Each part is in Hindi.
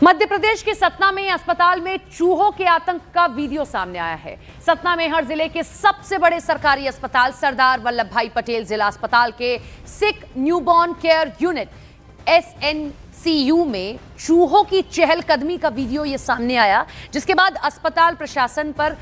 मध्य प्रदेश के सतना में अस्पताल में चूहों के आतंक का वीडियो सामने आया है। सतना में हर जिले के सबसे बड़े सरकारी अस्पताल सरदार वल्लभ भाई पटेल जिला अस्पताल के सिक न्यूबॉर्न केयर यूनिट SNCU में चूहों की चहलकदमी का वीडियो ये सामने आया, जिसके बाद अस्पताल प्रशासन पर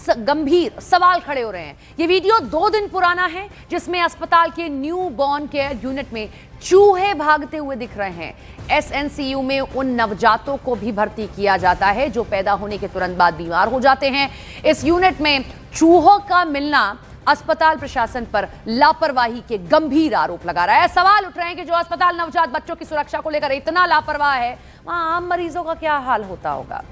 गंभीर सवाल खड़े हो रहे हैं। ये वीडियो 2 दिन पुराना है, जिसमें अस्पताल के न्यू बॉर्न केयर यूनिट में चूहे भागते हुए दिख रहे हैं। SNCU में उन नवजातों को भी भर्ती किया जाता है जो पैदा होने के तुरंत बाद बीमार हो जाते हैं। इस यूनिट में चूहों का मिलना अस्पताल प्रशासन पर लापरवाही के गंभीर आरोप लगा रहा है। सवाल उठ रहे हैं कि जो अस्पताल नवजात बच्चों की सुरक्षा को लेकर इतना लापरवाह है, वहां आम मरीजों का क्या हाल होता होगा।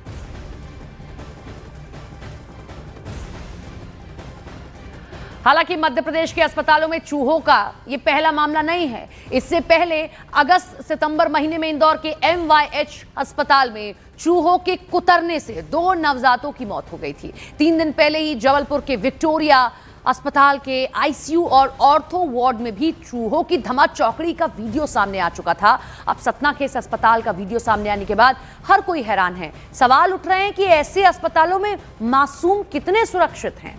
हालांकि मध्य प्रदेश के अस्पतालों में चूहों का ये पहला मामला नहीं है। इससे पहले अगस्त सितंबर महीने में इंदौर के MYH अस्पताल में चूहों के कुतरने से 2 नवजातों की मौत हो गई थी। 3 दिन पहले ही जबलपुर के विक्टोरिया अस्पताल के ICU और ऑर्थो वार्ड में भी चूहों की धमाचौकड़ी का वीडियो सामने आ चुका था। अब सतना के इस अस्पताल का वीडियो सामने आने के बाद हर कोई हैरान है। सवाल उठ रहे हैं कि ऐसे अस्पतालों में मासूम कितने सुरक्षित हैं।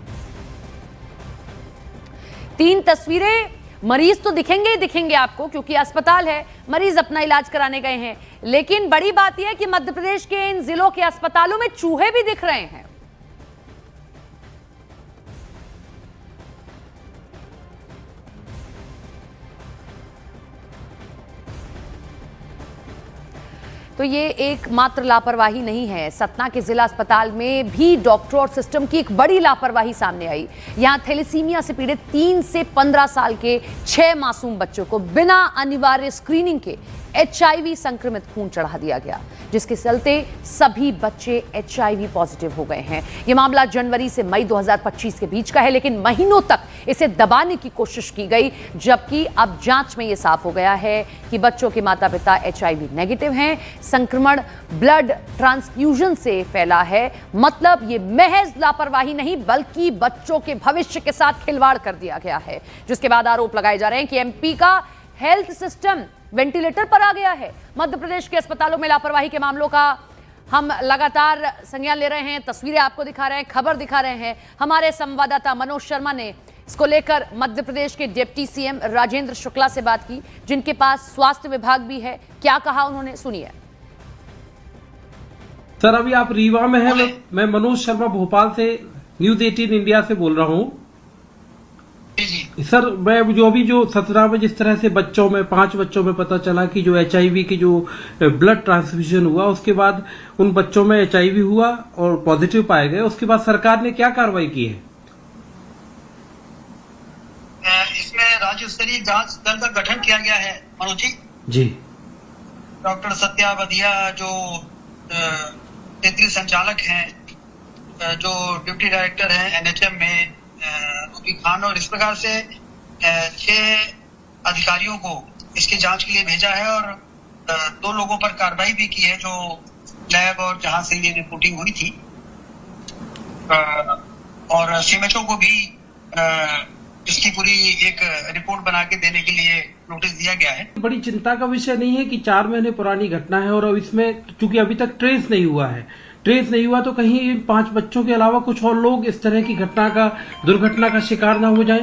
3 तस्वीरें, मरीज तो दिखेंगे ही दिखेंगे आपको, क्योंकि अस्पताल है, मरीज अपना इलाज कराने गए हैं। लेकिन बड़ी बात यह है कि मध्य प्रदेश के इन जिलों के अस्पतालों में चूहे भी दिख रहे हैं। तो ये एकमात्र लापरवाही नहीं है। सतना के जिला अस्पताल में भी डॉक्टर और सिस्टम की एक बड़ी लापरवाही सामने आई। यहां थैलेसीमिया से पीड़ित 3 से 15 साल के 6 मासूम बच्चों को बिना अनिवार्य स्क्रीनिंग के HIV संक्रमित खून चढ़ा दिया गया, जिसके चलते सभी बच्चे HIV पॉजिटिव हो गए हैं। यह मामला जनवरी से मई 2025 के बीच का है, लेकिन महीनों तक इसे दबाने की कोशिश की गई, जबकि अब जांच में यह साफ हो गया है कि बच्चों के माता पिता HIV नेगेटिव हैं। संक्रमण ब्लड ट्रांसफ्यूजन से फैला है। मतलब ये महज लापरवाही नहीं, बल्कि बच्चों के भविष्य के साथ खिलवाड़ कर दिया गया है, जिसके बाद आरोप लगाए जा रहे हैं कि MP का हेल्थ सिस्टम वेंटिलेटर पर आ गया है। मध्य प्रदेश के अस्पतालों में लापरवाही के मामलों का हम लगातार संज्ञान ले रहे हैं, तस्वीरें आपको दिखा रहे हैं, खबर दिखा रहे हैं। हमारे संवाददाता मनोज शर्मा ने इसको लेकर मध्य प्रदेश के डिप्टी CM राजेंद्र शुक्ला से बात की, जिनके पास स्वास्थ्य विभाग भी है। क्या कहा उन्होंने, सुनिए। सर, अभी आप रीवा में हैं। मैं मनोज शर्मा भोपाल से न्यूज 18 इंडिया से बोल रहा हूँ। सर, मैं जो सतना में जिस तरह से 5 बच्चों में पता चला कि जो HIV की जो ब्लड ट्रांसफ्यूजन हुआ, उसके बाद उन बच्चों में HIV हुआ और पॉजिटिव पाए गए, उसके बाद सरकार ने क्या कार्रवाई की है? इसमें राज्य स्तरीय जांच दल का गठन किया गया है मनोज जी। डॉक्टर सत्या बदिया जो क्षेत्रीय संचालक हैं, जो डिप्टी डायरेक्टर हैं NHM में रूबी खान, और इस प्रकार से 6 अधिकारियों को इसकी जांच के लिए भेजा है और 2 लोगों पर कार्रवाई भी की है, जो लैब और जहां से ये रिपोर्टिंग हुई थी, और CMHO को भी इसकी पूरी एक रिपोर्ट बना के देने के लिए नोटिस दिया गया है। बड़ी चिंता का विषय नहीं है कि 4 महीने पुरानी घटना है और अब इसमें चूंकि अभी तक ट्रेस नहीं हुआ तो कहीं 5 बच्चों के अलावा कुछ और लोग इस तरह की दुर्घटना का शिकार ना हो जाए।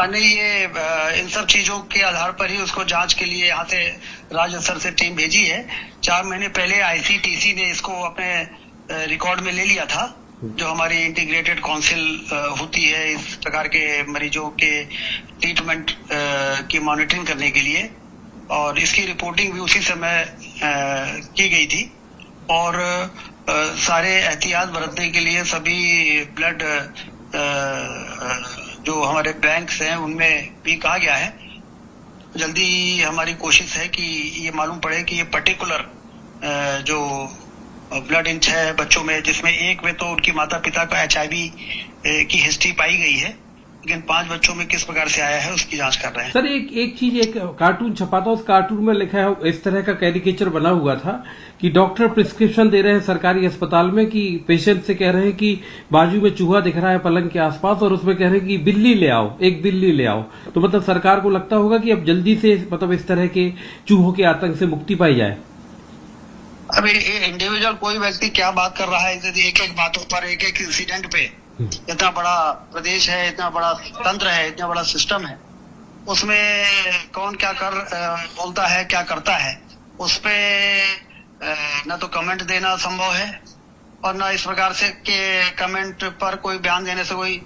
नहीं, ये इन सब चीजों के आधार पर ही उसको जांच के लिए यहाँ से राज्य स्तर से टीम भेजी है। 4 महीने पहले ICTC ने इसको अपने रिकॉर्ड में ले लिया था, जो हमारी इंटीग्रेटेड काउंसिल होती है इस प्रकार के मरीजों के ट्रीटमेंट की मॉनिटरिंग करने के लिए, और इसकी रिपोर्टिंग भी उसी समय की गई थी। और सारे एहतियात बरतने के लिए सभी ब्लड जो हमारे बैंक्स हैं उनमें भी कहा गया है। जल्दी हमारी कोशिश है कि ये मालूम पड़े कि ये पर्टिकुलर जो ब्लड इन 6 बच्चों में, जिसमें एक में तो उनकी माता पिता का HIV की हिस्ट्री पाई गई है, लेकिन 5 बच्चों में किस प्रकार से आया है उसकी जांच कर रहे हैं। सर, एक कार्टून छपा था, उस कार्टून में लिखा है, इस तरह का कैरिकेचर बना हुआ था कि डॉक्टर प्रिस्क्रिप्शन दे रहे हैं सरकारी अस्पताल में कि पेशेंट से कह रहे हैं कि बाजू में चूहा दिख रहा है पलंग के आसपास, और उसमें कह रहे हैं कि बिल्ली ले आओ, एक बिल्ली ले आओ। तो मतलब सरकार को लगता होगा कि अब जल्दी से इस तरह के चूहों के आतंक से मुक्ति पाई जाए। अभी इंडिविजुअल कोई व्यक्ति क्या बात कर रहा है, एक एक बातों पर, एक एक इंसिडेंट पे, इतना बड़ा प्रदेश है, इतना बड़ा तंत्र है, इतना बड़ा सिस्टम है, उसमें कौन क्या बोलता है, क्या करता है, उस पे न तो कमेंट देना संभव है और न इस प्रकार से के कमेंट पर कोई बयान देने से कोई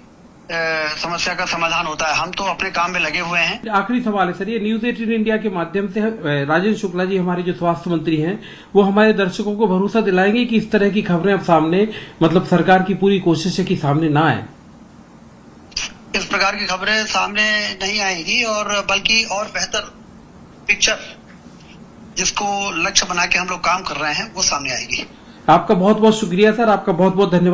समस्या का समाधान होता है। हम तो अपने काम में लगे हुए हैं। आखिरी सवाल है सर, ये न्यूज 18 इंडिया के माध्यम से राजेंद्र शुक्ला जी हमारे जो स्वास्थ्य मंत्री हैं, वो हमारे दर्शकों को भरोसा दिलाएंगे कि इस तरह की खबरें अब सामने, मतलब सरकार की पूरी कोशिश है कि सामने ना आए। इस प्रकार की खबरें सामने नहीं आएगी और बल्कि और बेहतर पिक्चर जिसको लक्ष्य बना के हम लोग काम कर रहे हैं वो सामने आएगी। आपका बहुत बहुत शुक्रिया सर, आपका बहुत बहुत धन्यवाद।